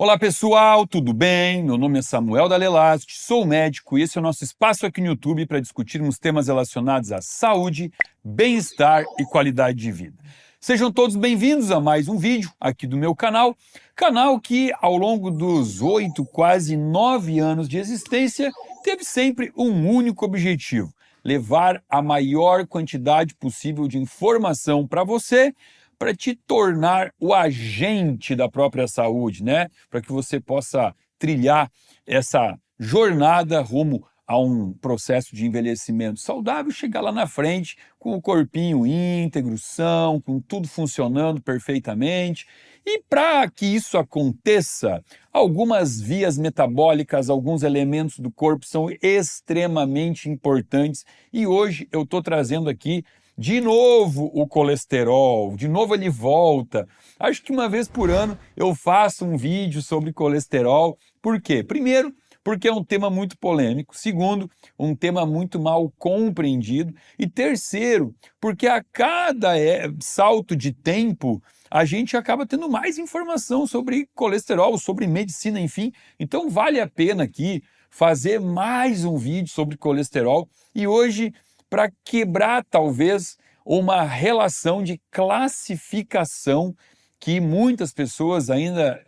Olá pessoal, tudo bem? Meu nome é Samuel Dalelast, sou médico e esse é o nosso espaço aqui no YouTube para discutirmos temas relacionados à saúde, bem-estar e qualidade de vida. Sejam todos bem-vindos a mais um vídeo aqui do meu canal, canal que ao longo dos 8, quase 9 anos de existência, teve sempre um único objetivo: levar a maior quantidade possível de informação para você, para te tornar o agente da própria saúde, né? Para que você possa trilhar essa jornada rumo a um processo de envelhecimento saudável, chegar lá na frente com o corpinho íntegro, são, com tudo funcionando perfeitamente. E para que isso aconteça, algumas vias metabólicas, alguns elementos do corpo são extremamente importantes e hoje eu estou trazendo aqui de novo o colesterol, de novo ele volta. Acho que uma vez por ano eu faço um vídeo sobre colesterol. Por quê? Primeiro, porque é um tema muito polêmico. Segundo, um tema muito mal compreendido. E terceiro, porque a cada salto de tempo, a gente acaba tendo mais informação sobre colesterol, sobre medicina, enfim. Então vale a pena aqui fazer mais um vídeo sobre colesterol. E hoje, para quebrar talvez uma relação de classificação que muitas pessoas ainda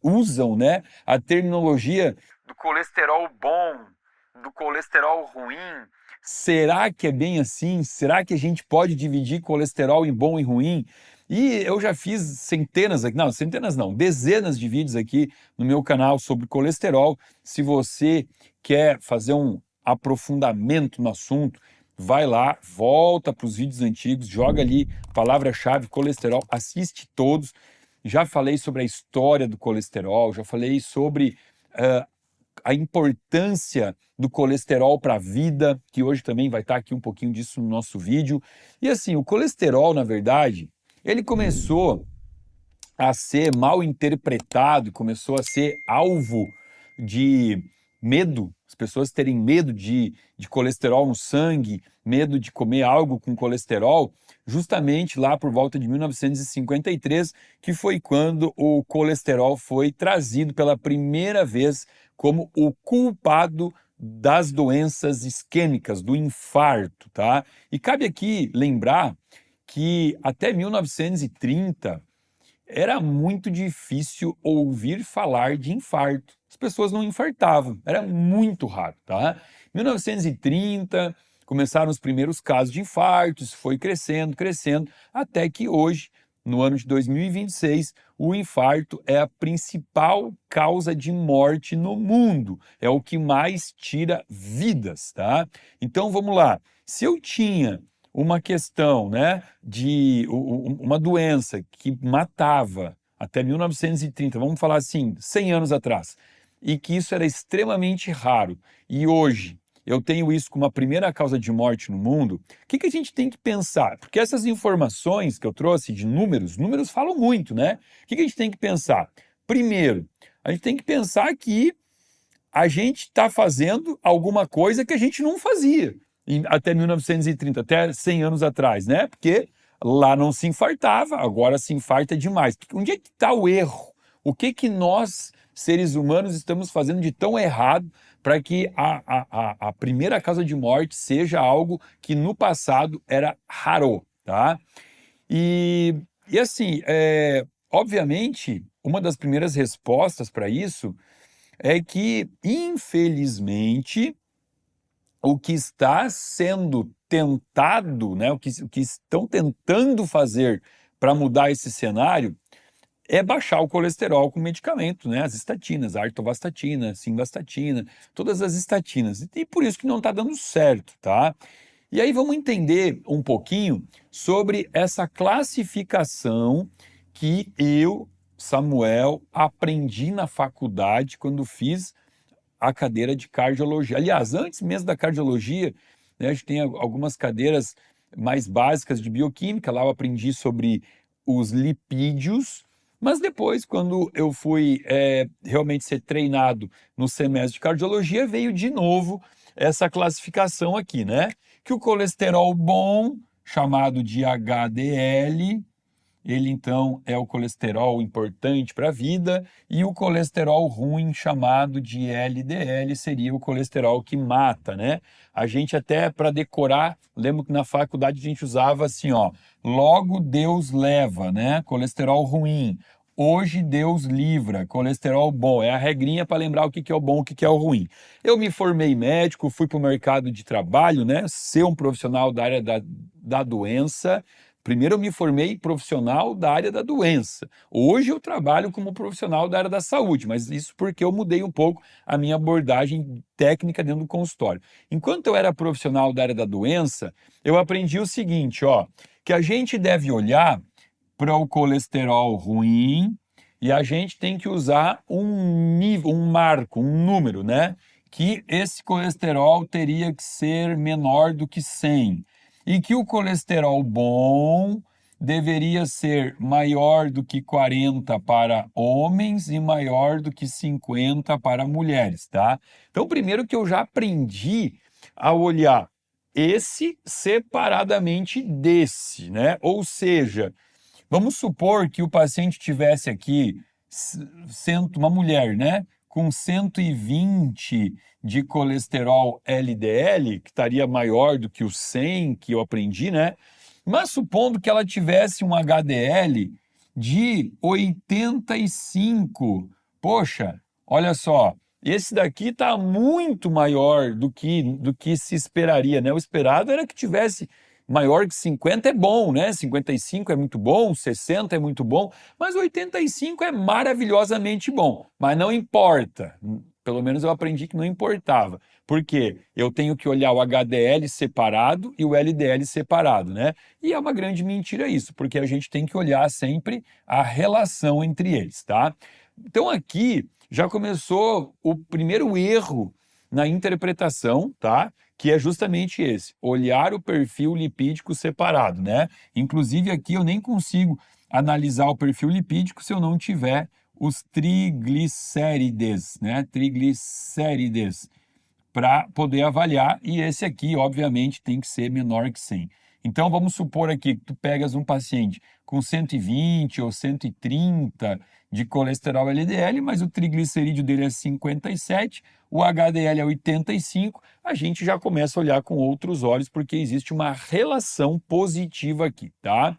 usam, né? A terminologia do colesterol bom, do colesterol ruim. Será que é bem assim? Será que a gente pode dividir colesterol em bom e ruim? E eu já fiz dezenas de vídeos aqui no meu canal sobre colesterol. Se você quer fazer um aprofundamento no assunto, vai lá, volta para os vídeos antigos, joga ali palavra-chave colesterol, assiste todos. Já falei sobre a história do colesterol, já falei sobre a importância do colesterol para a vida, que hoje também vai estar aqui um pouquinho disso no nosso vídeo. E assim, o colesterol, na verdade, ele começou a ser mal interpretado, começou a ser alvo de medo, as pessoas terem medo de colesterol no sangue, medo de comer algo com colesterol, justamente lá por volta de 1953, que foi quando o colesterol foi trazido pela primeira vez como o culpado das doenças isquêmicas, do infarto, tá? E cabe aqui lembrar que até 1930 era muito difícil ouvir falar de infarto. As pessoas não infartavam, era muito raro, tá? Em 1930, começaram os primeiros casos de infarto, isso foi crescendo, crescendo, até que hoje, no ano de 2026, o infarto é a principal causa de morte no mundo, é o que mais tira vidas, tá? Então vamos lá, se eu tinha uma questão, né, de uma doença que matava até 1930, vamos falar assim, 100 anos atrás, e que isso era extremamente raro, e hoje eu tenho isso como a primeira causa de morte no mundo, o que a gente tem que pensar? Porque essas informações que eu trouxe de números falam muito, né? O que a gente tem que pensar? Primeiro, a gente tem que pensar que a gente está fazendo alguma coisa que a gente não fazia até 1930, até 100 anos atrás, né? Porque lá não se infartava, agora se infarta demais. Onde é que está o erro? O que nós, seres humanos, estamos fazendo de tão errado para que a primeira causa de morte seja algo que no passado era raro, tá? E assim, obviamente, uma das primeiras respostas para isso é que, infelizmente, o que está sendo tentado, né, o que estão tentando fazer para mudar esse cenário é baixar o colesterol com medicamento, né, as estatinas, a atorvastatina, simvastatina, todas as estatinas. E por isso que não está dando certo, tá? E aí vamos entender um pouquinho sobre essa classificação que eu, Samuel, aprendi na faculdade quando fiz a cadeira de cardiologia. Aliás, antes mesmo da cardiologia, né, a gente tem algumas cadeiras mais básicas de bioquímica, lá eu aprendi sobre os lipídios, mas depois, quando eu fui realmente ser treinado no semestre de cardiologia, veio de novo essa classificação aqui, né? Que o colesterol bom, chamado de HDL, ele então é o colesterol importante para a vida, e o colesterol ruim, chamado de LDL, seria o colesterol que mata, né? A gente até, para decorar, lembro que na faculdade a gente usava assim, ó, logo Deus leva, né? Colesterol ruim. Hoje Deus livra, colesterol bom. É a regrinha para lembrar o que que é o bom, o que que é o ruim. Eu me formei médico, fui para o mercado de trabalho, né? Ser um profissional da área da doença. Primeiro eu me formei profissional da área da doença. Hoje eu trabalho como profissional da área da saúde, mas isso porque eu mudei um pouco a minha abordagem técnica dentro do consultório. Enquanto eu era profissional da área da doença, eu aprendi o seguinte, ó, que a gente deve olhar para o colesterol ruim e a gente tem que usar um nível, um marco, um número, né? Que esse colesterol teria que ser menor do que 100 e que o colesterol bom deveria ser maior do que 40 para homens e maior do que 50 para mulheres, tá? Então, primeiro que eu já aprendi a olhar esse separadamente desse, né? Ou seja, vamos supor que o paciente tivesse aqui uma mulher, né, com 120 de colesterol LDL, que estaria maior do que o 100 que eu aprendi, né? Mas supondo que ela tivesse um HDL de 85, poxa, olha só, esse daqui está muito maior do que se esperaria, né? O esperado era que tivesse maior que 50 é bom, né? 55 é muito bom, 60 é muito bom, mas 85 é maravilhosamente bom. Mas não importa. Pelo menos eu aprendi que não importava. Porque eu tenho que olhar o HDL separado e o LDL separado, né? E é uma grande mentira isso, porque a gente tem que olhar sempre a relação entre eles, tá? Então aqui já começou o primeiro erro na interpretação, tá? Que é justamente esse, olhar o perfil lipídico separado, né? Inclusive aqui eu nem consigo analisar o perfil lipídico se eu não tiver os triglicérides, né? Triglicérides, para poder avaliar, e esse aqui, obviamente, tem que ser menor que 100. Então, vamos supor aqui que tu pegas um paciente com 120 ou 130 de colesterol LDL, mas o triglicerídeo dele é 57, o HDL é 85, a gente já começa a olhar com outros olhos, porque existe uma relação positiva aqui, tá?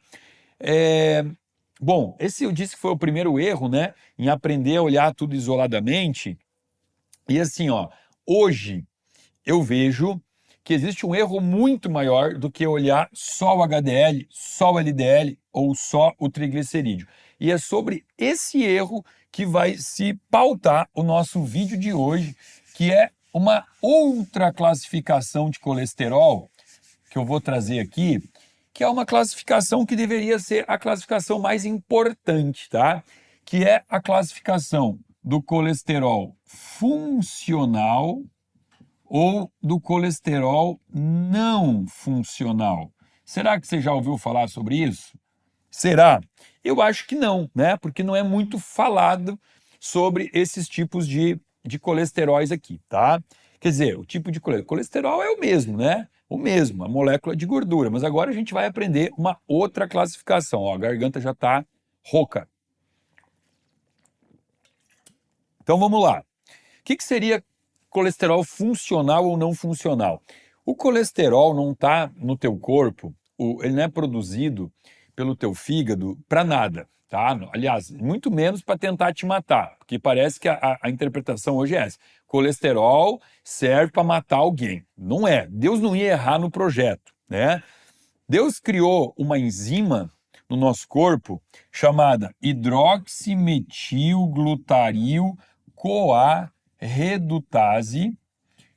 Bom, esse eu disse que foi o primeiro erro, né, em aprender a olhar tudo isoladamente, e assim, ó, hoje eu vejo que existe um erro muito maior do que olhar só o HDL, só o LDL ou só o triglicerídeo. E é sobre esse erro que vai se pautar o nosso vídeo de hoje, que é uma outra classificação de colesterol que eu vou trazer aqui, que é uma classificação que deveria ser a classificação mais importante, tá? Que é a classificação do colesterol funcional ou do colesterol não funcional. Será que você já ouviu falar sobre isso? Será? Eu acho que não, né? Porque não é muito falado sobre esses tipos de colesteróis aqui, tá? Quer dizer, o tipo de colesterol é o mesmo, né? O mesmo, a molécula de gordura. Mas agora a gente vai aprender uma outra classificação. Ó, a garganta já está rouca. Então vamos lá. O que seria colesterol funcional ou não funcional? O colesterol não está no teu corpo, ele não é produzido pelo teu fígado para nada, tá? Aliás, muito menos para tentar te matar, porque parece que a interpretação hoje é essa. Colesterol serve para matar alguém. Não é. Deus não ia errar no projeto, né? Deus criou uma enzima no nosso corpo chamada hidroximetilglutaril redutase,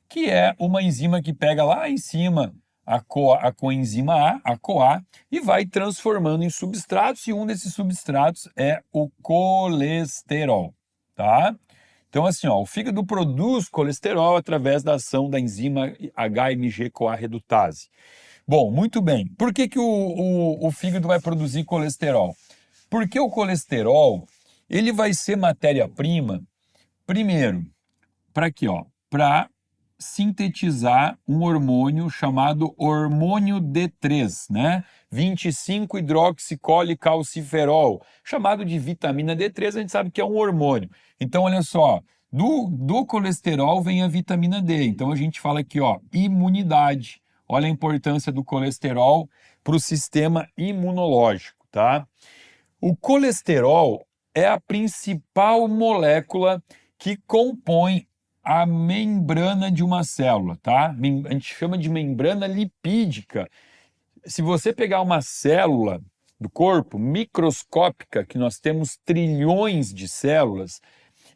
que é uma enzima que pega lá em cima a coenzima a CoA, e vai transformando em substratos, e um desses substratos é o colesterol, tá? Então, assim, ó, o fígado produz colesterol através da ação da enzima HMG-CoA redutase. Bom, muito bem. Por que o fígado vai produzir colesterol? Porque o colesterol, ele vai ser matéria-prima, primeiro, para quê? Para sintetizar um hormônio chamado hormônio D3, né? 25-hidroxicólicalciferol, chamado de vitamina D3, a gente sabe que é um hormônio. Então, olha só, do colesterol vem a vitamina D. Então, a gente fala aqui, ó, imunidade. Olha a importância do colesterol para o sistema imunológico, tá? O colesterol é a principal molécula que compõe a membrana de uma célula, tá? A gente chama de membrana lipídica. Se você pegar uma célula do corpo microscópica, que nós temos trilhões de células,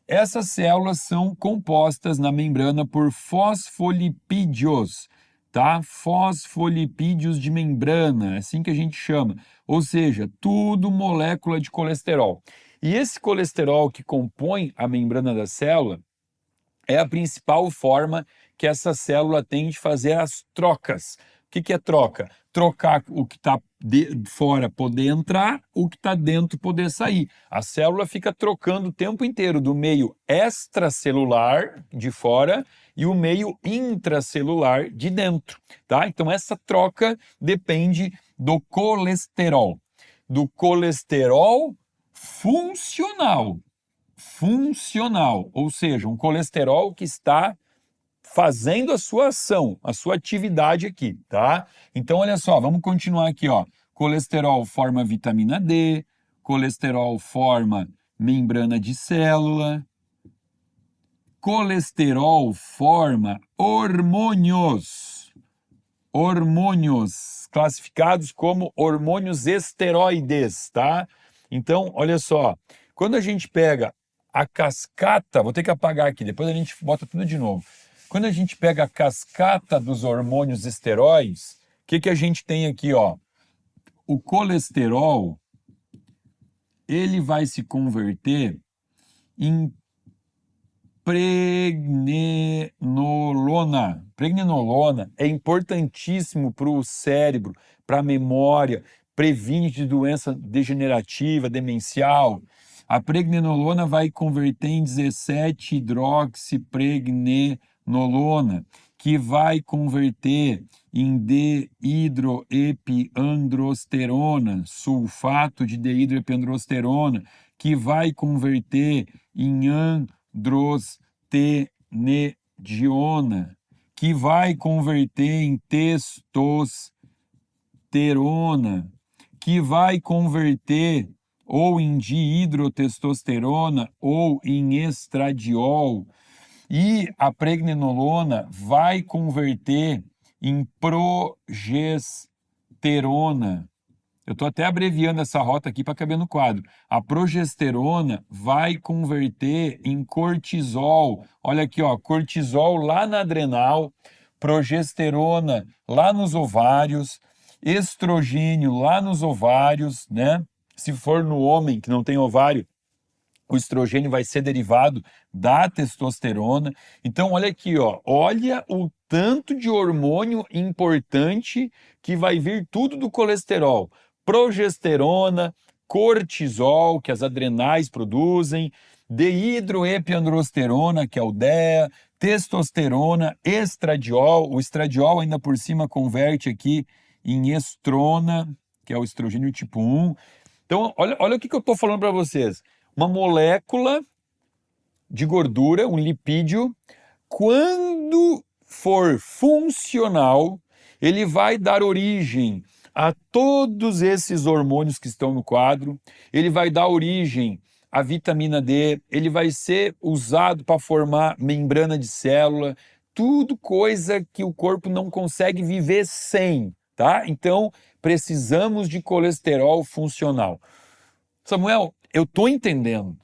essas células são compostas na membrana por fosfolipídios, tá? Fosfolipídios de membrana, é assim que a gente chama. Ou seja, tudo molécula de colesterol. E esse colesterol que compõe a membrana da célula é a principal forma que essa célula tem de fazer as trocas. O que é troca? Trocar o que está fora poder entrar, o que está dentro poder sair. A célula fica trocando o tempo inteiro do meio extracelular de fora e o meio intracelular de dentro, tá? Então essa troca depende do colesterol funcional. Funcional, ou seja, um colesterol que está fazendo a sua ação, a sua atividade aqui, tá? Então, olha só, vamos continuar aqui, ó. Colesterol forma vitamina D, colesterol forma membrana de célula, colesterol forma hormônios, classificados como hormônios esteroides, tá? Então, olha só, quando a gente pega a cascata, vou ter que apagar aqui, depois a gente bota tudo de novo. Quando a gente pega a cascata dos hormônios esteroides, o que a gente tem aqui, ó? O colesterol, ele vai se converter em pregnenolona. Pregnenolona é importantíssimo para o cérebro, para a memória, previne de doença degenerativa, demencial. A pregnenolona vai converter em 17-hidroxipregnenolona, que vai converter em deidroepiandrosterona, sulfato de deidroepiandrosterona, que vai converter em androstenediona, que vai converter em testosterona, que vai converter ou em dihidrotestosterona ou em estradiol, e a pregnenolona vai converter em progesterona. Eu estou até abreviando essa rota aqui para caber no quadro. A progesterona vai converter em cortisol. Olha aqui, ó, cortisol lá na adrenal, progesterona lá nos ovários, estrogênio lá nos ovários, né? Se for no homem que não tem ovário, o estrogênio vai ser derivado da testosterona. Então, olha aqui, ó, olha o tanto de hormônio importante que vai vir tudo do colesterol. Progesterona, cortisol, que as adrenais produzem, deidroepiandrosterona, que é o DEA, testosterona, estradiol. O estradiol ainda por cima converte aqui em estrona, que é o estrogênio tipo 1. Então, olha o que eu estou falando para vocês. Uma molécula de gordura, um lipídio, quando for funcional, ele vai dar origem a todos esses hormônios que estão no quadro, ele vai dar origem à vitamina D, ele vai ser usado para formar membrana de célula, tudo coisa que o corpo não consegue viver sem, tá? Então, precisamos de colesterol funcional. Samuel, eu estou entendendo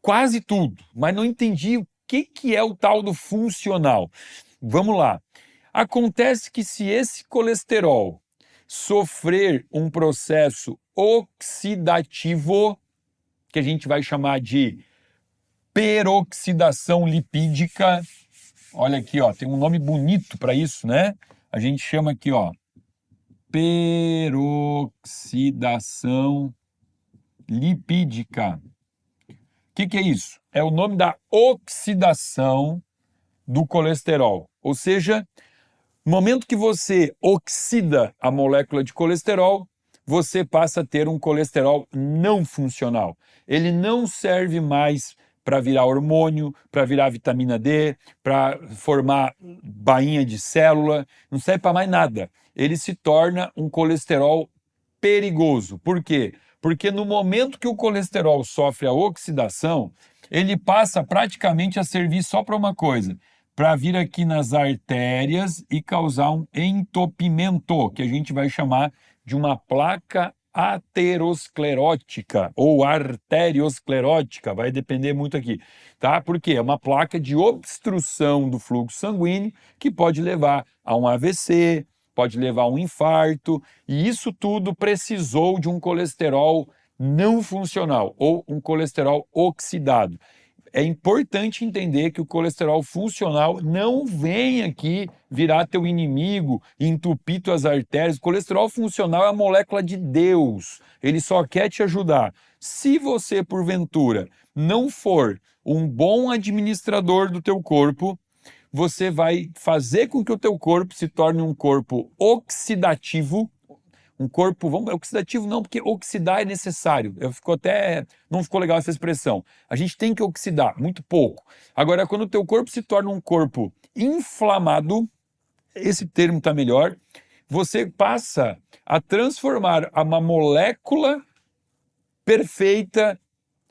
quase tudo, mas não entendi o que é o tal do funcional. Vamos lá. Acontece que se esse colesterol sofrer um processo oxidativo, que a gente vai chamar de peroxidação lipídica, olha aqui, ó, tem um nome bonito para isso, né? A gente chama aqui, ó, peroxidação lipídica. O que é isso? É o nome da oxidação do colesterol. Ou seja, no momento que você oxida a molécula de colesterol, você passa a ter um colesterol não funcional. Ele não serve mais para virar hormônio, para virar vitamina D, para formar bainha de célula, não serve para mais nada. Ele se torna um colesterol perigoso. Por quê? Porque no momento que o colesterol sofre a oxidação, ele passa praticamente a servir só para uma coisa, para vir aqui nas artérias e causar um entupimento, que a gente vai chamar de uma placa aterosclerótica ou arteriosclerótica, vai depender muito aqui, tá? Porque é uma placa de obstrução do fluxo sanguíneo que pode levar a um AVC, pode levar a um infarto, e isso tudo precisou de um colesterol não funcional ou um colesterol oxidado. É importante entender que o colesterol funcional não vem aqui virar teu inimigo, entupir tuas artérias. O colesterol funcional é a molécula de Deus. Ele só quer te ajudar. Se você, porventura, não for um bom administrador do teu corpo, você vai fazer com que o teu corpo se torne um corpo oxidativo. Um corpo, oxidativo não, porque oxidar é necessário. Não ficou legal essa expressão. A gente tem que oxidar, muito pouco. Agora, quando o teu corpo se torna um corpo inflamado, esse termo está melhor, você passa a transformar uma molécula perfeita,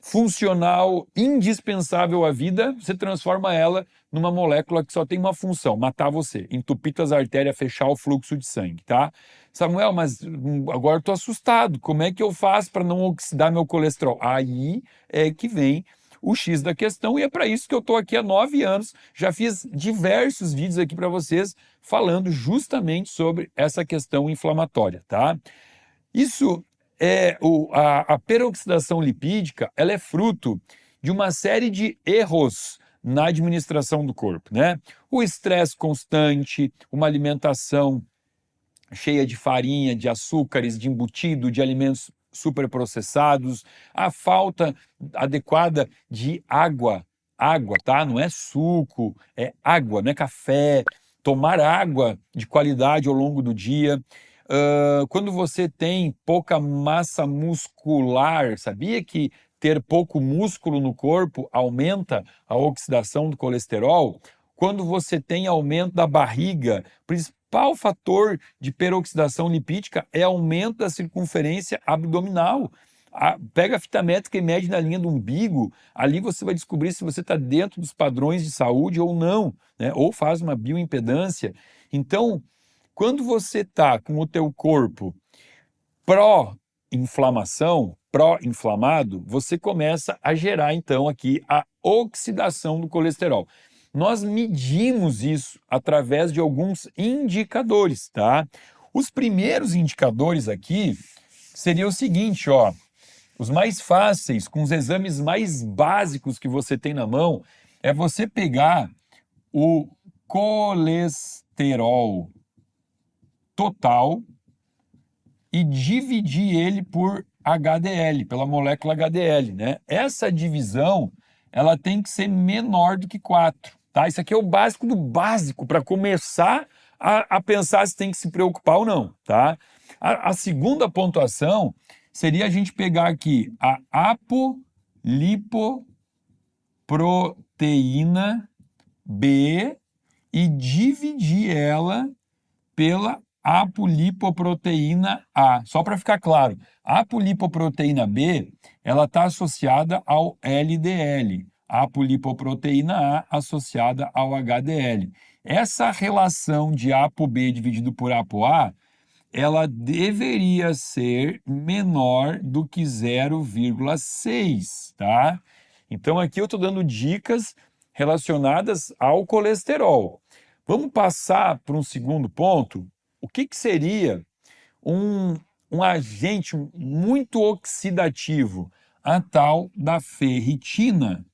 funcional, indispensável à vida, você transforma ela numa molécula que só tem uma função, matar você, entupir as artérias, fechar o fluxo de sangue, tá? Samuel, mas agora eu tô assustado, como é que eu faço para não oxidar meu colesterol? Aí é que vem o X da questão, e é para isso que eu estou aqui há 9 anos, já fiz diversos vídeos aqui para vocês falando justamente sobre essa questão inflamatória, tá? Isso a peroxidação lipídica, ela é fruto de uma série de erros na administração do corpo, né? O estresse constante, uma alimentação cheia de farinha, de açúcares, de embutido, de alimentos superprocessados, a falta adequada de água, tá? Não é suco, é água, não é café. Tomar água de qualidade ao longo do dia. Quando você tem pouca massa muscular, sabia que ter pouco músculo no corpo aumenta a oxidação do colesterol? Quando você tem aumento da barriga, o principal fator de peroxidação lipídica é aumento da circunferência abdominal. Pega a fita métrica e mede na linha do umbigo, ali você vai descobrir se você está dentro dos padrões de saúde ou não, né? Ou faz uma bioimpedância. Então, quando você está com o teu corpo pró-inflamação, pró-inflamado, você começa a gerar, então, aqui a oxidação do colesterol. Nós medimos isso através de alguns indicadores, tá? Os primeiros indicadores aqui seriam o seguinte, ó, os mais fáceis, com os exames mais básicos que você tem na mão, é você pegar o colesterol total e dividir ele por HDL, pela molécula HDL, né? Essa divisão, ela tem que ser menor do que 4, tá? Isso aqui é o básico do básico, para começar a pensar se tem que se preocupar ou não, tá? A segunda pontuação seria a gente pegar aqui a apolipoproteína B e dividir ela pela apolipoproteína A. Só para ficar claro, a apolipoproteína B, ela está associada ao LDL, a apolipoproteína A associada ao HDL. Essa relação de ApoB dividido por ApoA, ela deveria ser menor do que 0,6, tá? Então aqui eu estou dando dicas relacionadas ao colesterol. Vamos passar para um segundo ponto. O que seria um agente muito oxidativo? A tal da ferritina.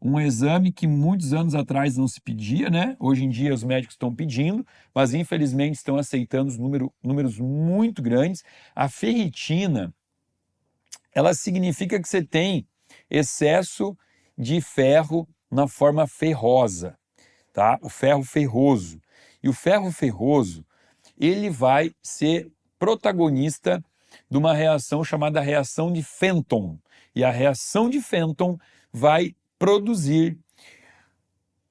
Um exame que muitos anos atrás não se pedia, né? Hoje em dia os médicos estão pedindo, mas infelizmente estão aceitando números muito grandes. A ferritina, ela significa que você tem excesso de ferro na forma ferrosa. tá? O ferro ferroso. E o ferro ferroso, ele vai ser protagonista de uma reação chamada reação de Fenton. E a reação de Fenton vai produzir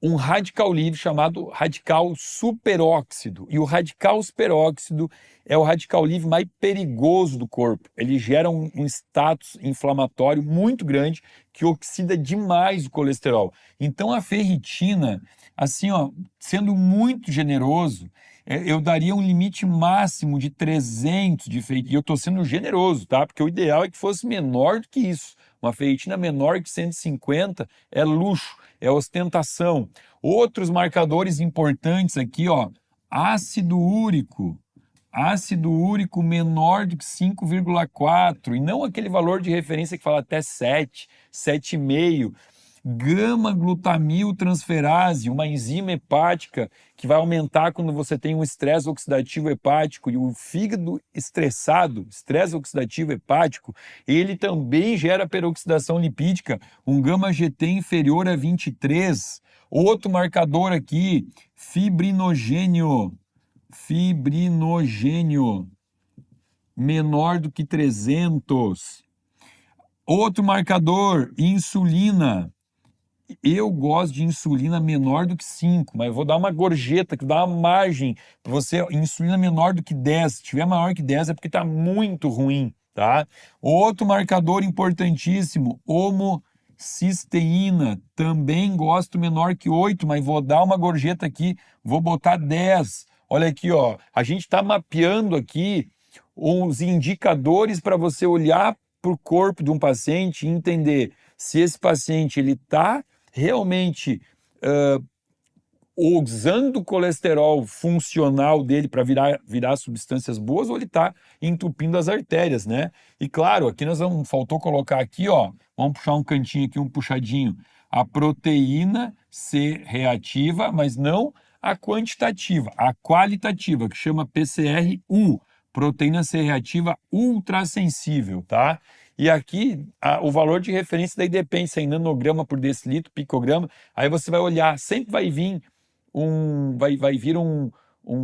um radical livre chamado radical superóxido. E o radical superóxido é o radical livre mais perigoso do corpo. Ele gera um status inflamatório muito grande que oxida demais o colesterol. Então a ferritina, assim, ó, sendo muito generoso, eu daria um limite máximo de 300 de ferritina. E eu estou sendo generoso, tá? Porque o ideal é que fosse menor do que isso. Uma ferritina menor que 150 é luxo, é ostentação. Outros marcadores importantes aqui, ó, ácido úrico menor do que 5,4, e não aquele valor de referência que fala até 7, 7,5. Gama-glutamiltransferase, uma enzima hepática que vai aumentar quando você tem um estresse oxidativo hepático, e o fígado estressado, estresse oxidativo hepático, ele também gera peroxidação lipídica, um gama-GT inferior a 23. Outro marcador aqui, fibrinogênio, menor do que 300. Outro marcador, insulina. Eu gosto de insulina menor do que 5, mas eu vou dar uma gorjeta, que dá uma margem para você, insulina menor do que 10. Se tiver maior que 10 é porque está muito ruim, tá? Outro marcador importantíssimo, homocisteína, também gosto menor que 8, mas vou dar uma gorjeta aqui, vou botar 10. Olha aqui, ó, a gente está mapeando aqui os indicadores para você olhar para o corpo de um paciente e entender se esse paciente ele está realmente usando o colesterol funcional dele para virar substâncias boas, ou ele está entupindo as artérias, né? E claro, aqui faltou colocar aqui, ó, vamos puxar um cantinho aqui, um puxadinho, a proteína C reativa, mas não a quantitativa, a qualitativa, que chama PCR-U, proteína C reativa ultrassensível, tá? E aqui, o valor de referência daí depende se é em nanograma por decilitro, picograma. Aí você vai olhar, sempre vai vir um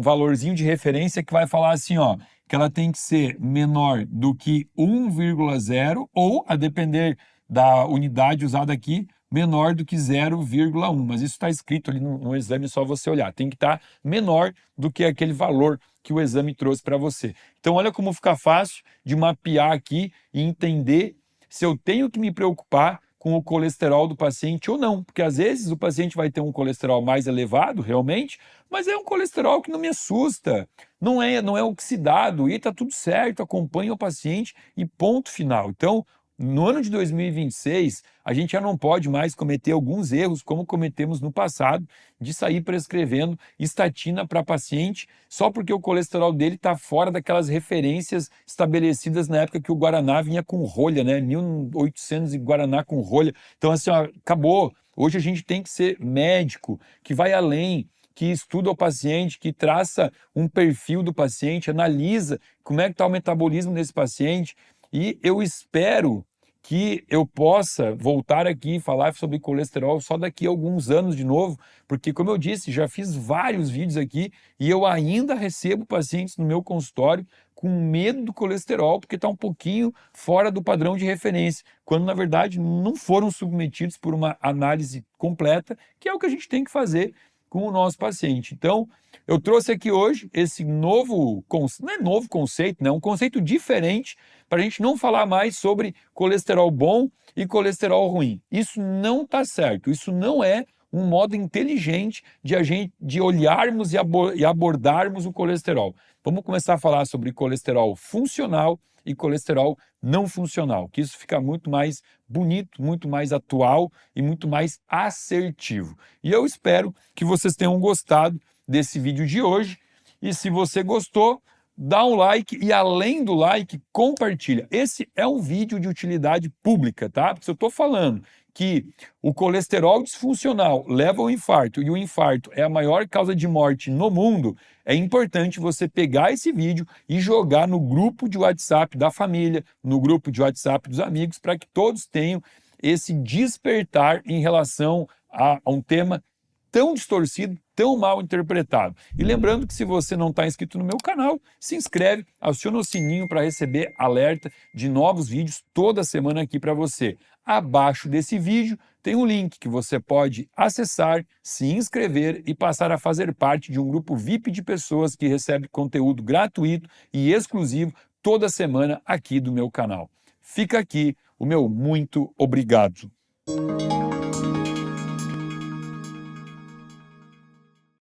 valorzinho de referência que vai falar assim, ó, que ela tem que ser menor do que 1,0 ou, a depender da unidade usada aqui, menor do que 0,1. Mas isso está escrito ali no exame, é só você olhar. Tem que estar menor do que aquele valor que o exame trouxe para você. Então, olha como fica fácil de mapear aqui e entender se eu tenho que me preocupar com o colesterol do paciente ou não. Porque, às vezes, o paciente vai ter um colesterol mais elevado, realmente, mas é um colesterol que não me assusta, não é oxidado, e está tudo certo, acompanha o paciente e ponto final. Então, no ano de 2026, a gente já não pode mais cometer alguns erros como cometemos no passado, de sair prescrevendo estatina para paciente só porque o colesterol dele está fora daquelas referências estabelecidas na época que o Guaraná vinha com rolha, né? 1800 e Guaraná com rolha. Então, assim, ó, acabou. Hoje a gente tem que ser médico, que vai além, que estuda o paciente, que traça um perfil do paciente, analisa como é que está o metabolismo desse paciente. E eu espero que eu possa voltar aqui e falar sobre colesterol só daqui a alguns anos de novo, porque, como eu disse, já fiz vários vídeos aqui e eu ainda recebo pacientes no meu consultório com medo do colesterol, porque está um pouquinho fora do padrão de referência, quando, na verdade, não foram submetidos por uma análise completa, que é o que a gente tem que fazer com o nosso paciente. Então, eu trouxe aqui hoje esse novo, não é novo conceito, né? Um conceito diferente, para a gente não falar mais sobre colesterol bom e colesterol ruim. Isso não está certo, isso não é um modo inteligente de olharmos e abordarmos o colesterol. Vamos começar a falar sobre colesterol funcional e colesterol não funcional, que isso fica muito mais bonito, muito mais atual e muito mais assertivo. E eu espero que vocês tenham gostado desse vídeo de hoje, e se você gostou, dá um like e, além do like, compartilha. Esse é um vídeo de utilidade pública, tá? Porque se eu estou falando que o colesterol disfuncional leva ao infarto e o infarto é a maior causa de morte no mundo, é importante você pegar esse vídeo e jogar no grupo de WhatsApp da família, no grupo de WhatsApp dos amigos, para que todos tenham esse despertar em relação a um tema tão distorcido, tão mal interpretado. E lembrando que se você não está inscrito no meu canal, se inscreve, aciona o sininho para receber alerta de novos vídeos toda semana aqui para você. Abaixo desse vídeo tem um link que você pode acessar, se inscrever e passar a fazer parte de um grupo VIP de pessoas que recebe conteúdo gratuito e exclusivo toda semana aqui do meu canal. Fica aqui o meu muito obrigado.